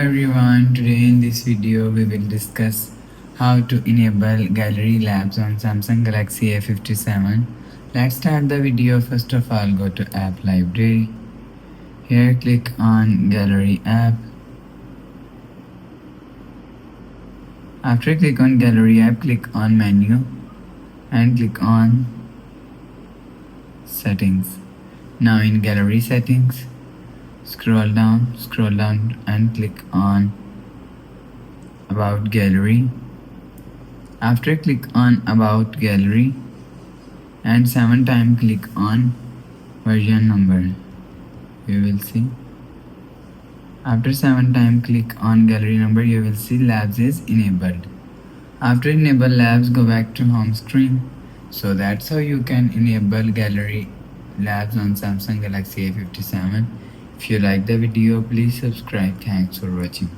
everyone, today in this video we will discuss how to enable gallery labs on Samsung Galaxy A57. Let's start the video. First of all, go to app library. Here click on gallery app. After click on gallery app, click on menu and click on settings. Now in gallery settings, scroll down and click on about gallery. After click on about gallery and 7 times click on version number. You will see. After 7 times click on gallery number, you will see labs is enabled. After enable labs, go back to home screen. So that's how you can enable gallery labs on Samsung Galaxy A57. If you like the video, please subscribe. Thanks for watching.